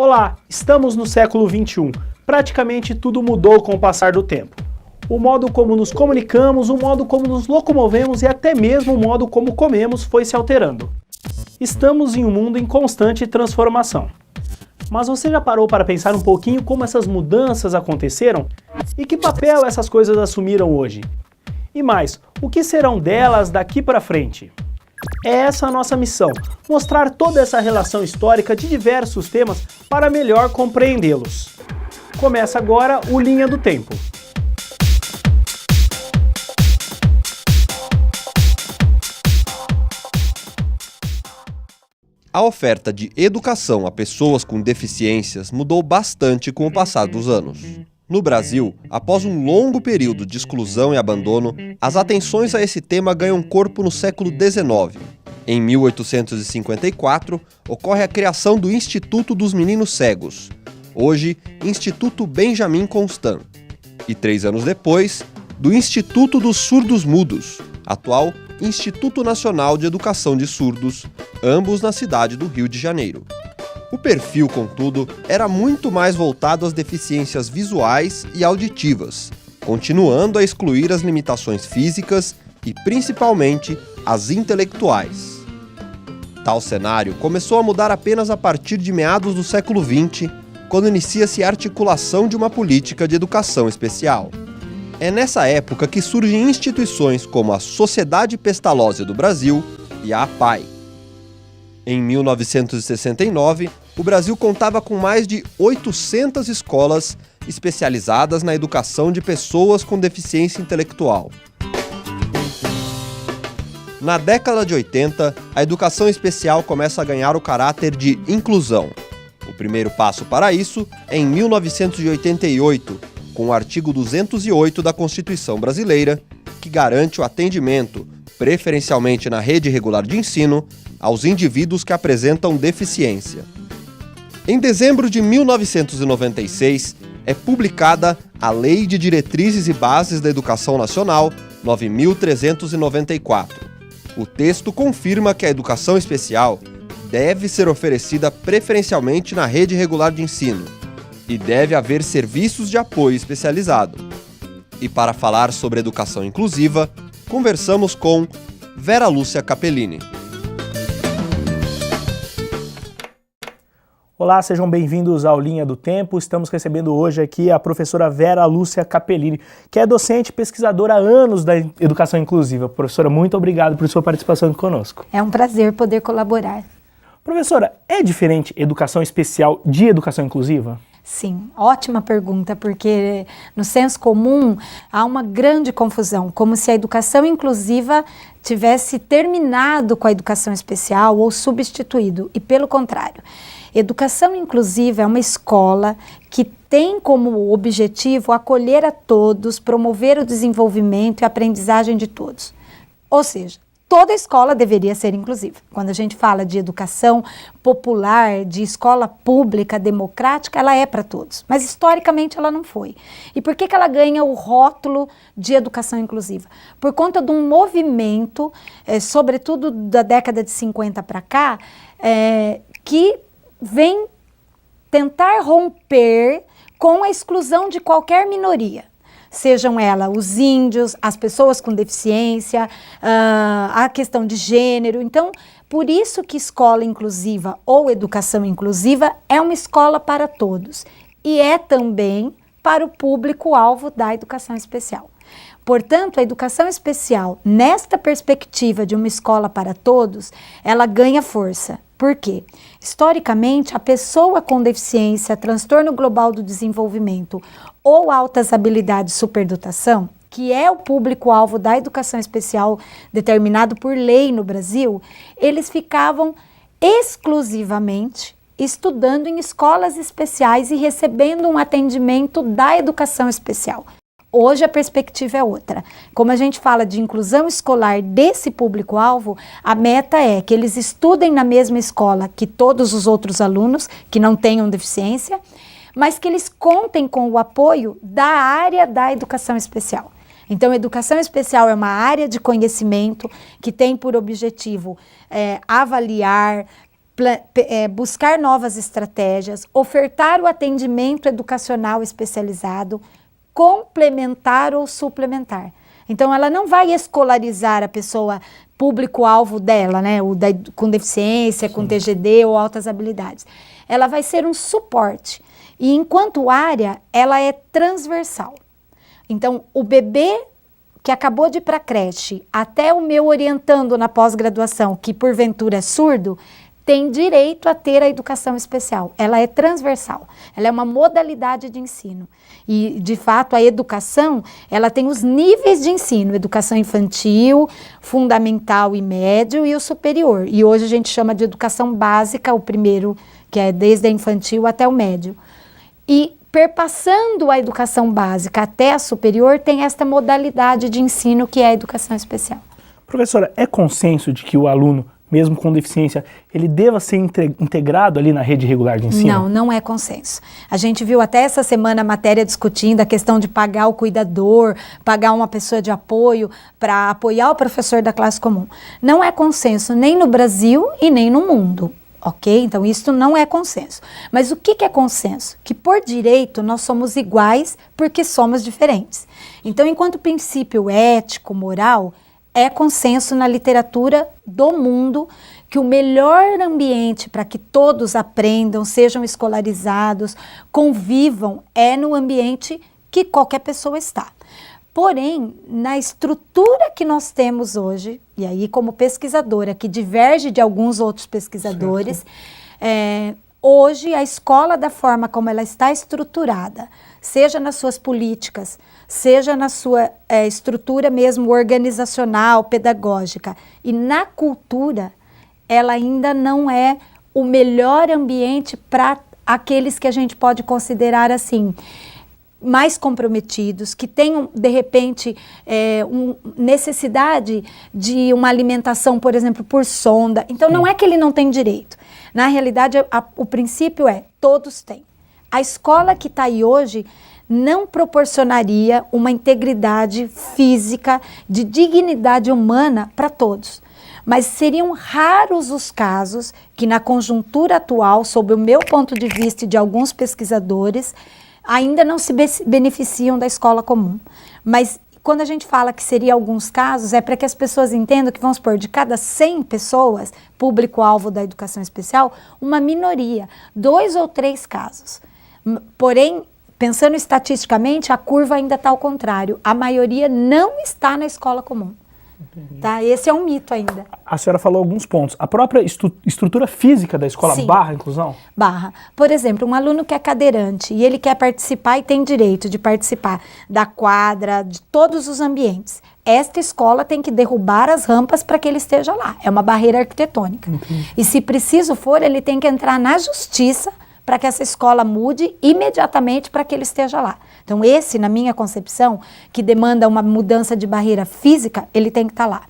Olá, estamos no século XXI. Praticamente tudo mudou com o passar do tempo. O modo como nos comunicamos, o modo como nos locomovemos e até mesmo o modo como comemos foi se alterando. Estamos em um mundo em constante transformação. Mas você já parou para pensar um pouquinho como essas mudanças aconteceram? E que papel essas coisas assumiram hoje? E mais, o que serão delas daqui para frente? É essa a nossa missão, mostrar toda essa relação histórica de diversos temas para melhor compreendê-los. Começa agora o Linha do Tempo. A oferta de educação a pessoas com deficiências mudou bastante com o passar dos anos. No Brasil, após um longo período de exclusão e abandono, as atenções a esse tema ganham corpo no século XIX. Em 1854, ocorre a criação do Instituto dos Meninos Cegos, hoje Instituto Benjamin Constant, e 3 anos depois, do Instituto dos Surdos Mudos, atual Instituto Nacional de Educação de Surdos, ambos na cidade do Rio de Janeiro. O perfil, contudo, era muito mais voltado às deficiências visuais e auditivas, continuando a excluir as limitações físicas e, principalmente, as intelectuais. Tal cenário começou a mudar apenas a partir de meados do século XX, quando inicia-se a articulação de uma política de educação especial. É nessa época que surgem instituições como a Sociedade Pestalozzi do Brasil e a APAE. Em 1969, o Brasil contava com mais de 800 escolas especializadas na educação de pessoas com deficiência intelectual. Na década de 80, a educação especial começa a ganhar o caráter de inclusão. O primeiro passo para isso é em 1988, com o artigo 208 da Constituição Brasileira, que garante o atendimento, preferencialmente na rede regular de ensino, aos indivíduos que apresentam deficiência. Em dezembro de 1996, é publicada a Lei de Diretrizes e Bases da Educação Nacional, 9.394. O texto confirma que a educação especial deve ser oferecida preferencialmente na rede regular de ensino e deve haver serviços de apoio especializado. E para falar sobre educação inclusiva, conversamos com Vera Lúcia Capellini. Olá, sejam bem-vindos ao Linha do Tempo. Estamos recebendo hoje aqui a professora Vera Lúcia Capellini, que é docente e pesquisadora há anos da educação inclusiva. Professora, muito obrigado por sua participação aqui conosco. É um prazer poder colaborar. Professora, é diferente educação especial de educação inclusiva? Sim, ótima pergunta, porque no senso comum há uma grande confusão, como se a educação inclusiva tivesse terminado com a educação especial ou substituído, e pelo contrário. Educação inclusiva é uma escola que tem como objetivo acolher a todos, promover o desenvolvimento e a aprendizagem de todos. Ou seja, toda escola deveria ser inclusiva. Quando a gente fala de educação popular, de escola pública, democrática, ela é para todos. Mas historicamente ela não foi. E por que ela ganha o rótulo de educação inclusiva? Por conta de um movimento, sobretudo da década de 50 para cá, que vem tentar romper com a exclusão de qualquer minoria. Sejam elas os índios, as pessoas com deficiência, a questão de gênero. Então, por isso que escola inclusiva ou educação inclusiva é uma escola para todos. E é também para o público-alvo da educação especial. Portanto, a educação especial, nesta perspectiva de uma escola para todos, ela ganha força. Por quê? Historicamente, a pessoa com deficiência, transtorno global do desenvolvimento ou altas habilidades superdotação, que é o público-alvo da educação especial determinado por lei no Brasil, eles ficavam exclusivamente estudando em escolas especiais e recebendo um atendimento da educação especial. Hoje a perspectiva é outra. Como a gente fala de inclusão escolar desse público-alvo, a meta é que eles estudem na mesma escola que todos os outros alunos que não tenham deficiência, mas que eles contem com o apoio da área da educação especial. Então, a educação especial é uma área de conhecimento que tem por objetivo avaliar, buscar novas estratégias, ofertar o atendimento educacional especializado, complementar ou suplementar. Então, ela não vai escolarizar a pessoa, público-alvo dela, né, com deficiência, com TGD ou altas habilidades. Ela vai ser um suporte. E, enquanto área, ela é transversal. Então, o bebê que acabou de ir para a creche, até o meu orientando na pós-graduação, que porventura é surdo, tem direito a ter a educação especial. Ela é transversal, ela é uma modalidade de ensino. E, de fato, a educação, ela tem os níveis de ensino, educação infantil, fundamental e médio e o superior. E hoje a gente chama de educação básica, o primeiro, que é desde a infantil até o médio. E perpassando a educação básica até a superior, tem esta modalidade de ensino que é a educação especial. Professora, é consenso de que o aluno, mesmo com deficiência, ele deva ser integrado ali na rede regular de ensino? Não, não é consenso. A gente viu até essa semana a matéria discutindo a questão de pagar o cuidador, pagar uma pessoa de apoio para apoiar o professor da classe comum. Não é consenso nem no Brasil e nem no mundo. Ok? Então, isso não é consenso. Mas o que é consenso? Que, por direito, nós somos iguais porque somos diferentes. Então, enquanto princípio ético, moral, é consenso na literatura do mundo que o melhor ambiente para que todos aprendam, sejam escolarizados, convivam, é no ambiente que qualquer pessoa está. Porém, na estrutura que nós temos hoje, e aí como pesquisadora, que diverge de alguns outros pesquisadores, hoje a escola, da forma como ela está estruturada, seja nas suas políticas, seja na sua estrutura mesmo organizacional, pedagógica, e na cultura, ela ainda não é o melhor ambiente para aqueles que a gente pode considerar assim, mais comprometidos, que tenham, de repente, necessidade de uma alimentação, por exemplo, por sonda. Então, não é que ele não tem direito. Na realidade, o princípio é, todos têm. A escola que está aí hoje não proporcionaria uma integridade física, de dignidade humana para todos. Mas seriam raros os casos que, na conjuntura atual, sob o meu ponto de vista e de alguns pesquisadores, ainda não se beneficiam da escola comum. Mas quando a gente fala que seria alguns casos, é para que as pessoas entendam que, vamos supor, de cada 100 pessoas, público-alvo da educação especial, uma minoria, 2 ou 3 casos. Porém, pensando estatisticamente, a curva ainda está ao contrário. A maioria não está na escola comum. Tá? Esse é um mito ainda. A senhora falou alguns pontos. A própria estrutura física da escola barra a inclusão? Barra. Por exemplo, um aluno que é cadeirante e ele quer participar e tem direito de participar da quadra, de todos os ambientes. Esta escola tem que derrubar as rampas para que ele esteja lá. É uma barreira arquitetônica. E se preciso for, ele tem que entrar na justiça para que essa escola mude imediatamente para que ele esteja lá. Então, esse, na minha concepção, que demanda uma mudança de barreira física, ele tem que estar lá.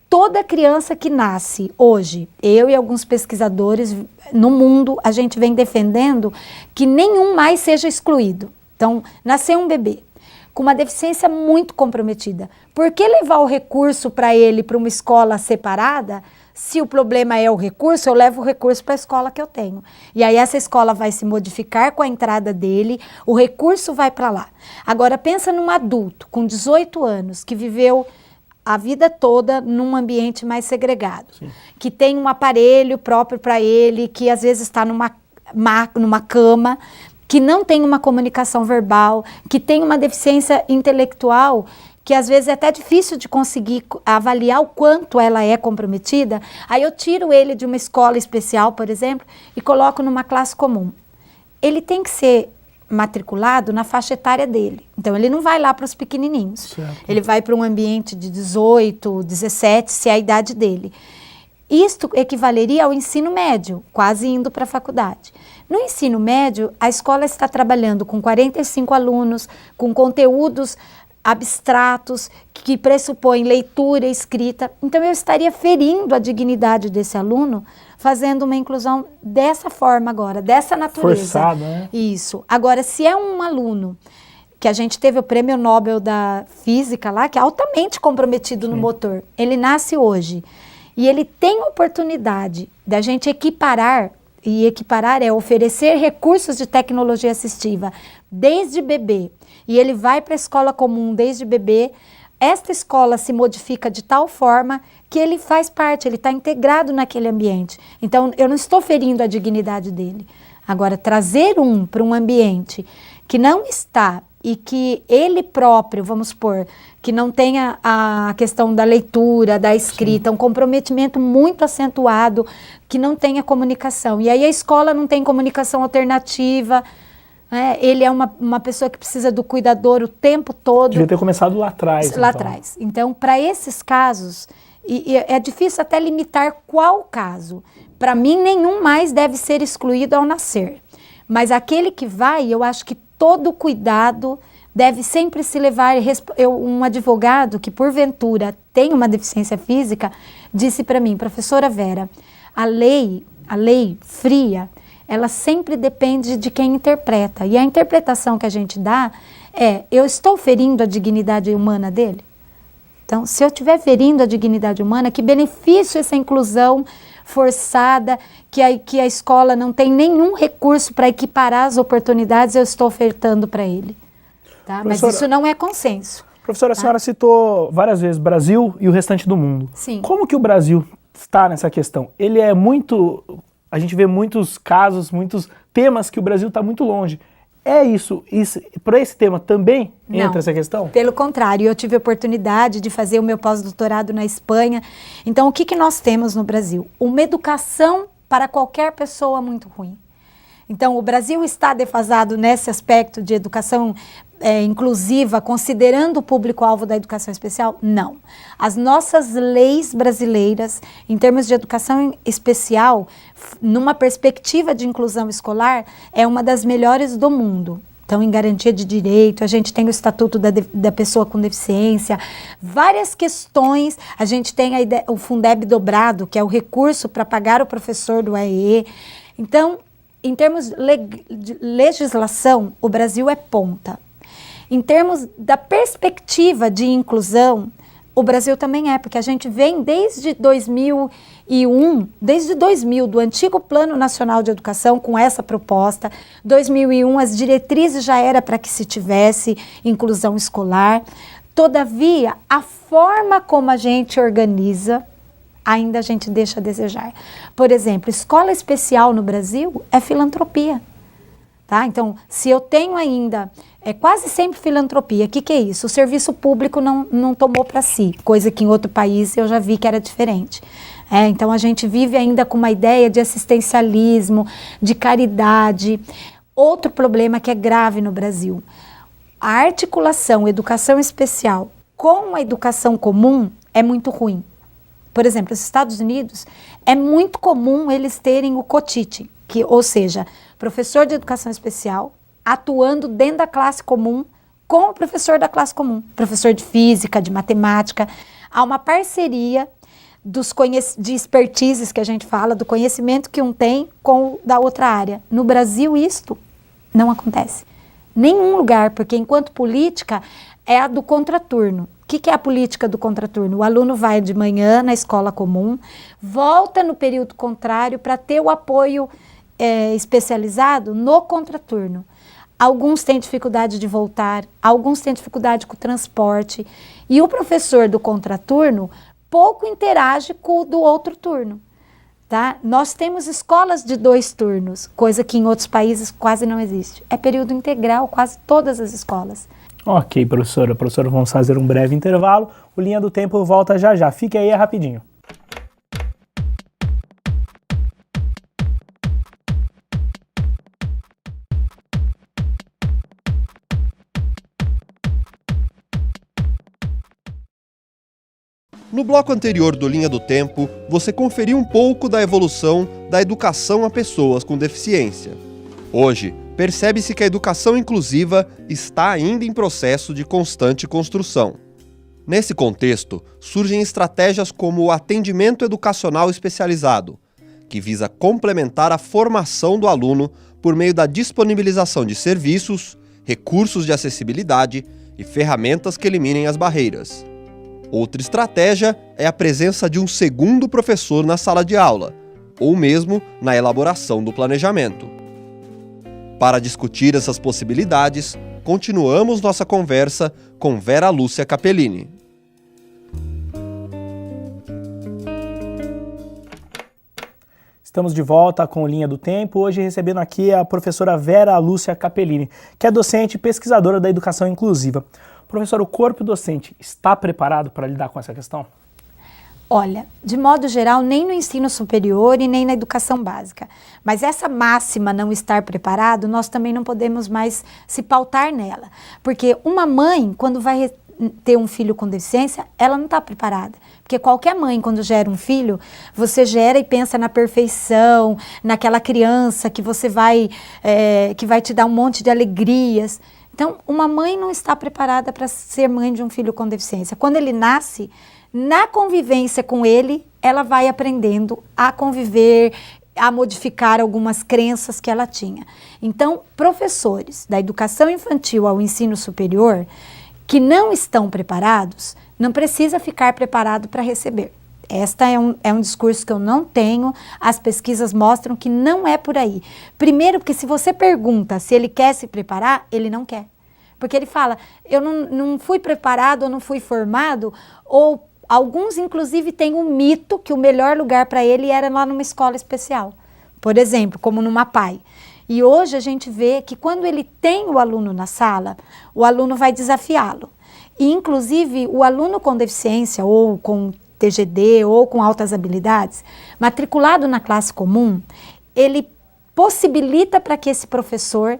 Toda criança que nasce hoje, eu e alguns pesquisadores no mundo, a gente vem defendendo que nenhum mais seja excluído. Então, nasceu um bebê com uma deficiência muito comprometida. Por que levar o recurso para ele para uma escola separada? Se o problema é o recurso, eu levo o recurso para a escola que eu tenho. E aí essa escola vai se modificar com a entrada dele, o recurso vai para lá. Agora pensa num adulto com 18 anos que viveu a vida toda num ambiente mais segregado, que tem um aparelho próprio para ele, que às vezes está numa cama, que não tem uma comunicação verbal, que tem uma deficiência intelectual, que às vezes é até difícil de conseguir avaliar o quanto ela é comprometida. Aí eu tiro ele de uma escola especial, por exemplo, e coloco numa classe comum. Ele tem que ser matriculado na faixa etária dele. Então, ele não vai lá para os pequenininhos. Certo. Ele vai para um ambiente de 18, 17, se é a idade dele. Isto equivaleria ao ensino médio, quase indo para a faculdade. No ensino médio, a escola está trabalhando com 45 alunos, com conteúdos abstratos, que pressupõem leitura e escrita. Então, eu estaria ferindo a dignidade desse aluno, fazendo uma inclusão dessa forma agora, dessa natureza. Forçado, né? Isso. Agora, se é um aluno que a gente teve o prêmio Nobel da Física lá, que é altamente comprometido no motor, ele nasce hoje, e ele tem oportunidade da gente equiparar, e equiparar é oferecer recursos de tecnologia assistiva desde bebê, e ele vai para a escola comum desde bebê, esta escola se modifica de tal forma que ele faz parte, ele está integrado naquele ambiente. Então, eu não estou ferindo a dignidade dele. Agora, trazer para um ambiente que não está e que ele próprio, vamos supor, que não tenha a questão da leitura, da escrita, um comprometimento muito acentuado, que não tenha comunicação. E aí a escola não tem comunicação alternativa, né? Ele é uma pessoa que precisa do cuidador o tempo todo. Devia ter começado lá atrás. Lá atrás. Então, para esses casos, e é difícil até limitar qual caso. Para mim, nenhum mais deve ser excluído ao nascer. Mas aquele que vai, eu acho que todo cuidado deve sempre se levar. Um advogado que, porventura, tem uma deficiência física, disse para mim, professora Vera, a lei fria, ela sempre depende de quem interpreta. E a interpretação que a gente dá é, eu estou ferindo a dignidade humana dele? Então, se eu estiver ferindo a dignidade humana, que benefício essa inclusão forçada, que a escola não tem nenhum recurso para equiparar as oportunidades, eu estou ofertando para ele. Tá? Mas isso não é consenso. Professora, a senhora citou várias vezes Brasil e o restante do mundo. Sim. Como que o Brasil está nessa questão? Ele é muito... A gente vê muitos casos, muitos temas que o Brasil está muito longe. É isso para esse tema também entra essa questão? Pelo contrário, eu tive a oportunidade de fazer o meu pós-doutorado na Espanha. Então, o que nós temos no Brasil? Uma educação para qualquer pessoa muito ruim. Então, o Brasil está defasado nesse aspecto de educação inclusiva, considerando o público-alvo da educação especial? Não. As nossas leis brasileiras, em termos de educação especial, numa perspectiva de inclusão escolar, é uma das melhores do mundo. Então, em garantia de direito, a gente tem o Estatuto da Pessoa com Deficiência, várias questões, a gente tem o Fundeb dobrado, que é o recurso para pagar o professor do AEE. Então, em termos de legislação, o Brasil é ponta. Em termos da perspectiva de inclusão, o Brasil também é, porque a gente vem desde 2001, do antigo Plano Nacional de Educação com essa proposta. 2001, as diretrizes já era para que se tivesse inclusão escolar. Todavia, a forma como a gente organiza, ainda a gente deixa a desejar. Por exemplo, escola especial no Brasil é filantropia. Tá? Então, se eu tenho ainda, é quase sempre filantropia, o que é isso? O serviço público não tomou para si, coisa que em outro país eu já vi que era diferente. Então, a gente vive ainda com uma ideia de assistencialismo, de caridade. Outro problema que é grave no Brasil, a articulação educação especial com a educação comum é muito ruim. Por exemplo, nos Estados Unidos, é muito comum eles terem o COTIT, ou seja, professor de educação especial atuando dentro da classe comum com o professor da classe comum, professor de física, de matemática. Há uma parceria de expertises que a gente fala, do conhecimento que um tem com o da outra área. No Brasil, isto não acontece. Nenhum lugar, porque enquanto política é a do contraturno. O que é a política do contraturno? O aluno vai de manhã na escola comum, volta no período contrário para ter o apoio especializado no contraturno. Alguns têm dificuldade de voltar, alguns têm dificuldade com o transporte. E o professor do contraturno pouco interage com o do outro turno. Tá? Nós temos escolas de 2 turnos, coisa que em outros países quase não existe. É período integral, quase todas as escolas. Ok, professora. Professora, vamos fazer um breve intervalo. O Linha do Tempo volta já já. Fique aí, é rapidinho. No bloco anterior do Linha do Tempo, você conferiu um pouco da evolução da educação a pessoas com deficiência. Hoje, percebe-se que a educação inclusiva está ainda em processo de constante construção. Nesse contexto, surgem estratégias como o atendimento educacional especializado, que visa complementar a formação do aluno por meio da disponibilização de serviços, recursos de acessibilidade e ferramentas que eliminem as barreiras. Outra estratégia é a presença de um segundo professor na sala de aula, ou mesmo na elaboração do planejamento. Para discutir essas possibilidades, continuamos nossa conversa com Vera Lúcia Capellini. Estamos de volta com Linha do Tempo, hoje recebendo aqui a professora Vera Lúcia Capellini, que é docente e pesquisadora da educação inclusiva. Professor, o corpo docente está preparado para lidar com essa questão? Olha, de modo geral, nem no ensino superior e nem na educação básica. Mas essa máxima não estar preparado, nós também não podemos mais se pautar nela. Porque uma mãe, quando vai ter um filho com deficiência, ela não está preparada. Porque qualquer mãe, quando gera um filho, você gera e pensa na perfeição, naquela criança que você que vai te dar um monte de alegrias. Então, uma mãe não está preparada para ser mãe de um filho com deficiência. Quando ele nasce, na convivência com ele, ela vai aprendendo a conviver, a modificar algumas crenças que ela tinha. Então, professores da educação infantil ao ensino superior que não estão preparados, não precisa ficar preparado para receber. Esta é um discurso que eu não tenho, as pesquisas mostram que não é por aí. Primeiro, porque se você pergunta se ele quer se preparar, ele não quer. Porque ele fala, eu não fui preparado, ou não fui formado, ou alguns inclusive têm um mito que o melhor lugar para ele era lá numa escola especial. Por exemplo, como numa PAI. E hoje a gente vê que quando ele tem o aluno na sala, o aluno vai desafiá-lo. E inclusive o aluno com deficiência ou com TGD ou com altas habilidades, matriculado na classe comum, ele possibilita para que esse professor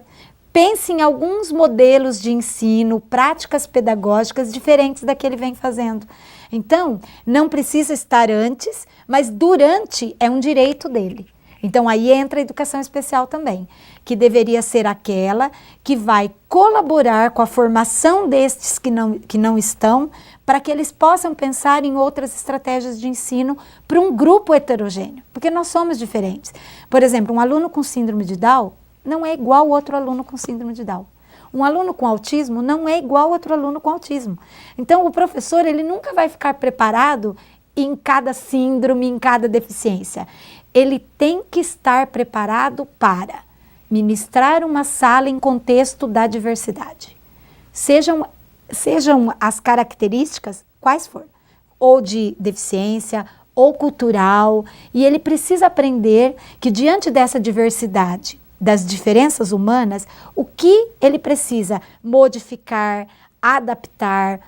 pense em alguns modelos de ensino, práticas pedagógicas diferentes da que ele vem fazendo. Então, não precisa estar antes, mas durante é um direito dele. Então, aí entra a educação especial também, que deveria ser aquela que vai colaborar com a formação destes que não estão, para que eles possam pensar em outras estratégias de ensino para um grupo heterogêneo, porque nós somos diferentes. Por exemplo, um aluno com síndrome de Down não é igual ao outro aluno com síndrome de Down. Um aluno com autismo não é igual ao outro aluno com autismo. Então, o professor ele nunca vai ficar preparado em cada síndrome, em cada deficiência. Ele tem que estar preparado para ministrar uma sala em contexto da diversidade. Sejam as características, quais for, ou de deficiência, ou cultural, e ele precisa aprender que diante dessa diversidade, das diferenças humanas, o que ele precisa modificar, adaptar,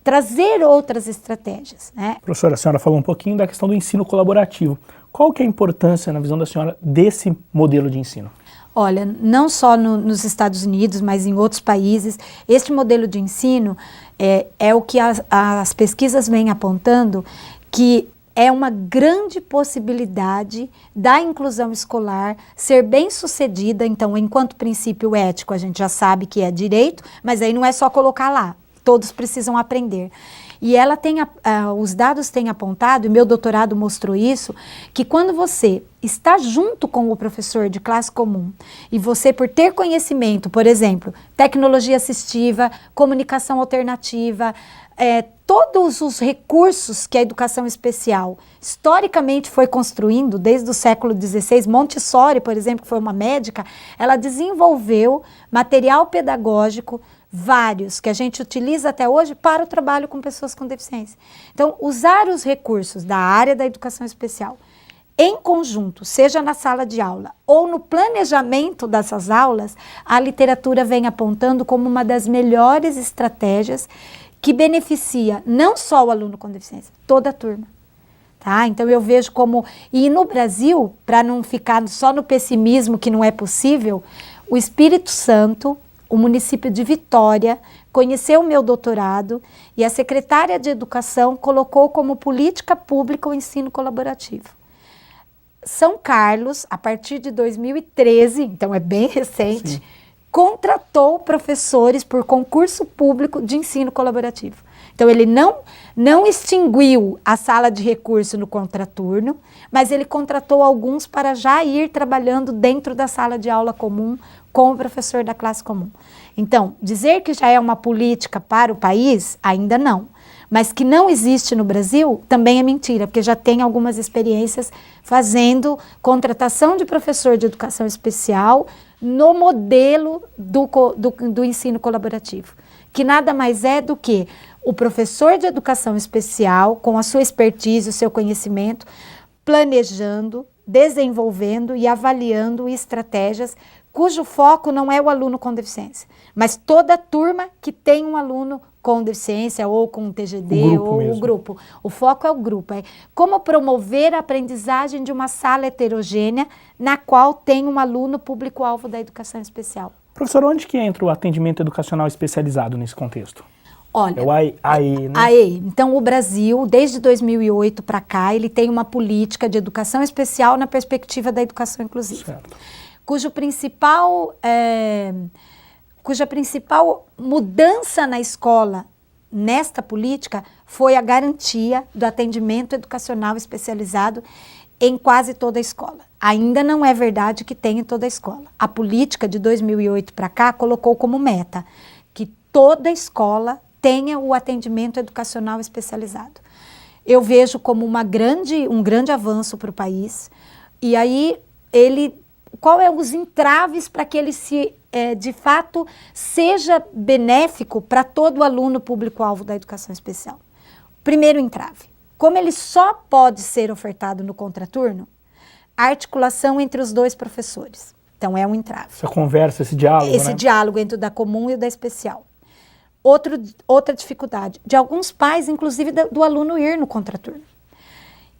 trazer outras estratégias, né? Professora, a senhora falou um pouquinho da questão do ensino colaborativo. Qual que é a importância, na visão da senhora, desse modelo de ensino? Olha, não só nos Estados Unidos, mas em outros países, este modelo de ensino é o que as pesquisas vêm apontando, que é uma grande possibilidade da inclusão escolar ser bem sucedida. Então, enquanto princípio ético, a gente já sabe que é direito, mas aí não é só colocar lá, todos precisam aprender. E os dados têm apontado, e meu doutorado mostrou isso, que quando você está junto com o professor de classe comum, e você, por ter conhecimento, por exemplo, tecnologia assistiva, comunicação alternativa, todos os recursos que a educação especial historicamente foi construindo, desde o século XVI, Montessori, por exemplo, que foi uma médica, ela desenvolveu material pedagógico, vários, que a gente utiliza até hoje para o trabalho com pessoas com deficiência. Então, usar os recursos da área da educação especial em conjunto, seja na sala de aula ou no planejamento dessas aulas, a literatura vem apontando como uma das melhores estratégias que beneficia não só o aluno com deficiência, toda a turma. Tá? Então eu vejo como, e no Brasil, para não ficar só no pessimismo que não é possível, o Espírito Santo, o município de Vitória, conheceu o meu doutorado e a secretária de Educação colocou como política pública o ensino colaborativo. São Carlos, a partir de 2013, então é bem recente, sim, contratou professores por concurso público de ensino colaborativo. Então ele não extinguiu a sala de recurso no contraturno, mas ele contratou alguns para já ir trabalhando dentro da sala de aula comum com o professor da classe comum. Então, dizer que já é uma política para o país, ainda não. mas que não existe no Brasil, também é mentira, porque já tem algumas experiências fazendo contratação de professor de educação especial no modelo do ensino colaborativo, que nada mais é do que o professor de educação especial, com a sua expertise, o seu conhecimento, planejando, desenvolvendo e avaliando estratégias cujo foco não é o aluno com deficiência, mas toda a turma que tem um aluno com deficiência ou com TGD ou o grupo. O foco é o grupo, é como promover a aprendizagem de uma sala heterogênea na qual tem um aluno público-alvo da educação especial. Professor, onde que entra o atendimento educacional especializado nesse contexto? Olha, é o AE, né? AE. Então, o Brasil, desde 2008 para cá, ele tem uma política de educação especial na perspectiva da educação inclusiva. Certo. Cuja principal mudança na escola, nesta política, foi a garantia do atendimento educacional especializado em quase toda a escola. Ainda não é verdade que tem em toda a escola. A política de 2008 para cá colocou como meta que toda escola tenha o atendimento educacional especializado. Eu vejo como um grande avanço para o país. E aí, qual é os entraves para que ele de fato, seja benéfico para todo aluno público-alvo da educação especial? Primeiro entrave. Como ele só pode ser ofertado no contraturno, a articulação entre os dois professores. Então, é um entrave. Essa conversa, esse diálogo, Esse diálogo entre o da comum e o da especial. Outra dificuldade, de alguns pais, inclusive do aluno ir no contraturno.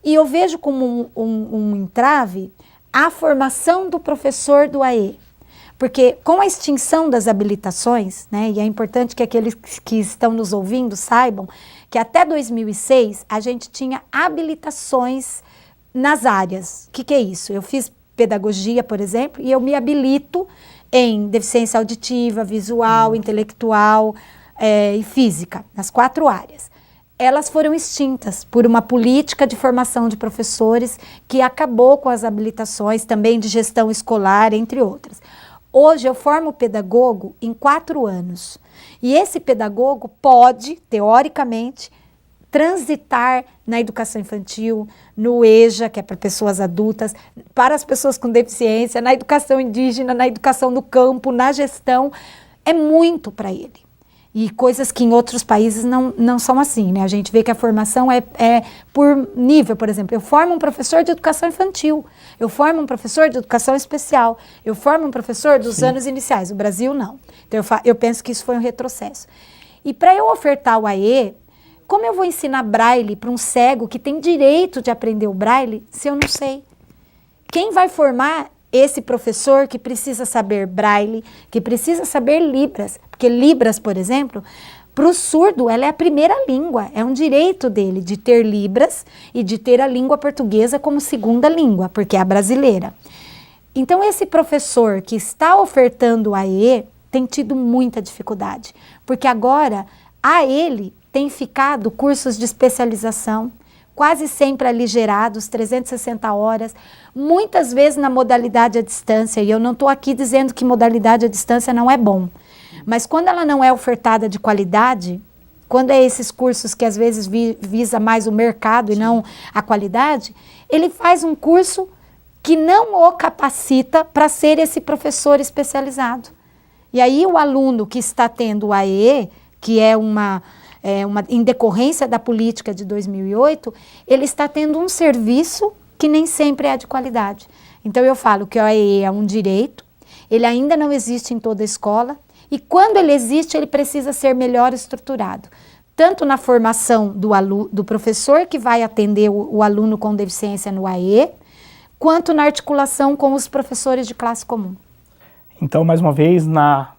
E eu vejo como um entrave a formação do professor do AE. Porque com a extinção das habilitações, né, e é importante que aqueles que estão nos ouvindo saibam que até 2006 a gente tinha habilitações nas áreas. O que é isso? Eu fiz pedagogia, por exemplo, e eu me habilito em deficiência auditiva, visual, intelectual e física, nas 4 áreas. Elas foram extintas por uma política de formação de professores que acabou com as habilitações também de gestão escolar, entre outras. Hoje eu formo pedagogo em 4 anos e esse pedagogo pode, teoricamente, transitar na educação infantil, no EJA, que é para pessoas adultas, para as pessoas com deficiência, na educação indígena, na educação do campo, na gestão. É muito para ele. E coisas que em outros países não são assim, né? A gente vê que a formação é por nível, por exemplo. Eu formo um professor de educação infantil, eu formo um professor de educação especial, eu formo um professor dos anos iniciais. O Brasil, não. Então, eu penso que isso foi um retrocesso. E para eu ofertar o AE, como eu vou ensinar braille para um cego que tem direito de aprender o braille se eu não sei? Quem vai formar esse professor que precisa saber braille, que precisa saber libras? Porque libras, por exemplo, para o surdo, ela é a primeira língua. É um direito dele de ter libras e de ter a língua portuguesa como segunda língua, porque é a brasileira. Então, esse professor que está ofertando o AE tem tido muita dificuldade, porque agora a ele tem ficado cursos de especialização, quase sempre aligerados, 360 horas, muitas vezes na modalidade à distância, e eu não estou aqui dizendo que modalidade à distância não é bom, mas quando ela não é ofertada de qualidade, quando é esses cursos que às vezes visa mais o mercado e não a qualidade, ele faz um curso que não o capacita para ser esse professor especializado. E aí o aluno que está tendo o AE, que é em decorrência da política de 2008, ele está tendo um serviço que nem sempre é de qualidade. Então eu falo que o AE é um direito, ele ainda não existe em toda a escola, e quando ele existe, ele precisa ser melhor estruturado, tanto na formação do professor que vai atender o aluno com deficiência no AE, quanto na articulação com os professores de classe comum. Então, mais uma vez,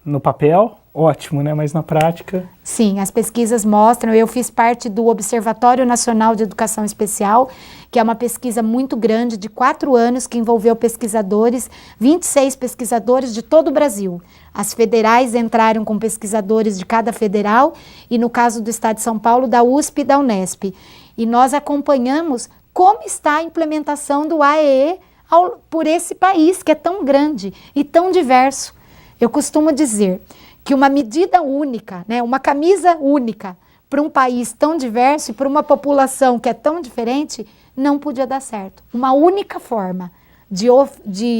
no papel, ótimo, né? Mas na prática... Sim, as pesquisas mostram, eu fiz parte do Observatório Nacional de Educação Especial, que é uma pesquisa muito grande, de 4 anos, que envolveu pesquisadores, 26 pesquisadores de todo o Brasil. As federais entraram com pesquisadores de cada federal, e no caso do Estado de São Paulo, da USP e da Unesp. E nós acompanhamos como está a implementação do AE por esse país, que é tão grande e tão diverso. Eu costumo dizer que uma medida única, né, uma camisa única para um país tão diverso e para uma população que é tão diferente, não podia dar certo. Uma única forma de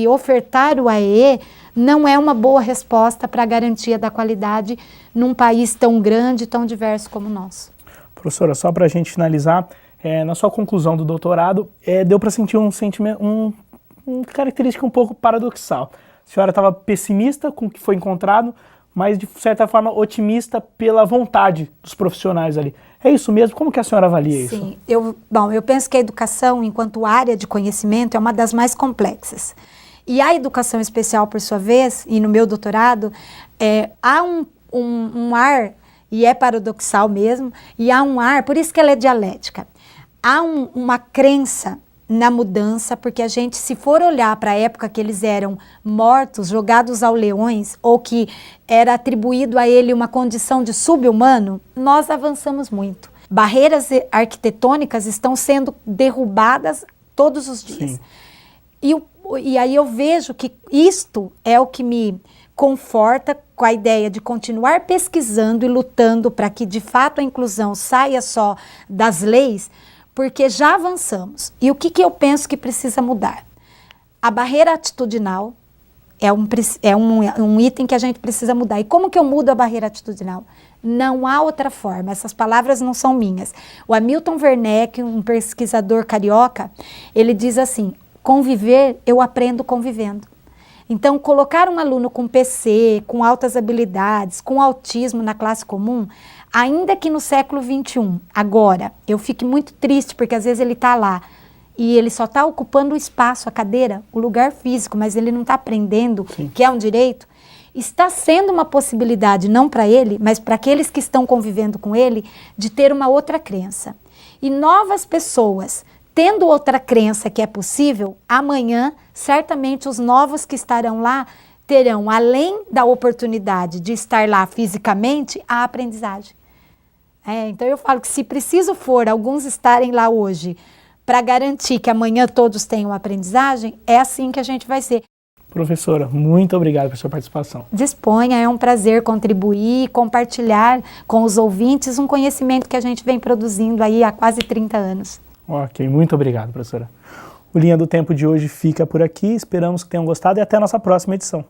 ofertar o AEE não é uma boa resposta para a garantia da qualidade num país tão grande e tão diverso como o nosso. Professora, só para a gente finalizar, na sua conclusão do doutorado, deu para sentir um sentimento, uma característica um pouco paradoxal. A senhora estava pessimista com o que foi encontrado, mas de certa forma otimista pela vontade dos profissionais ali. É isso mesmo? Como que a senhora avalia isso? Sim, eu penso que a educação, enquanto área de conhecimento, é uma das mais complexas. E a educação especial, por sua vez, e no meu doutorado, há um ar, e é paradoxal mesmo, e há um ar, por isso que ela é dialética, há uma crença na mudança, porque a gente, se for olhar para a época que eles eram mortos, jogados aos leões, ou que era atribuído a ele uma condição de sub-humano, nós avançamos muito. Barreiras arquitetônicas estão sendo derrubadas todos os dias. E aí eu vejo que isto é o que me conforta com a ideia de continuar pesquisando e lutando para que, de fato, a inclusão saia só das leis, porque já avançamos. E o que eu penso que precisa mudar? A barreira atitudinal é um item que a gente precisa mudar. E como que eu mudo a barreira atitudinal? Não há outra forma, essas palavras não são minhas. O Hamilton Werneck, um pesquisador carioca, ele diz assim, conviver, eu aprendo convivendo. Então, colocar um aluno com PC, com altas habilidades, com autismo na classe comum, ainda que no século XXI, agora, eu fico muito triste, porque às vezes ele está lá e ele só está ocupando o espaço, a cadeira, o lugar físico, mas ele não está aprendendo, Sim. que é um direito, está sendo uma possibilidade, não para ele, mas para aqueles que estão convivendo com ele, de ter uma outra crença. E novas pessoas, tendo outra crença que é possível, amanhã, certamente os novos que estarão lá terão, além da oportunidade de estar lá fisicamente, a aprendizagem. Então eu falo que se preciso for alguns estarem lá hoje para garantir que amanhã todos tenham aprendizagem, é assim que a gente vai ser. Professora, muito obrigado pela sua participação. Disponha, é um prazer contribuir, compartilhar com os ouvintes um conhecimento que a gente vem produzindo aí há quase 30 anos. Ok, muito obrigado, professora. O Linha do Tempo de hoje fica por aqui, esperamos que tenham gostado e até a nossa próxima edição.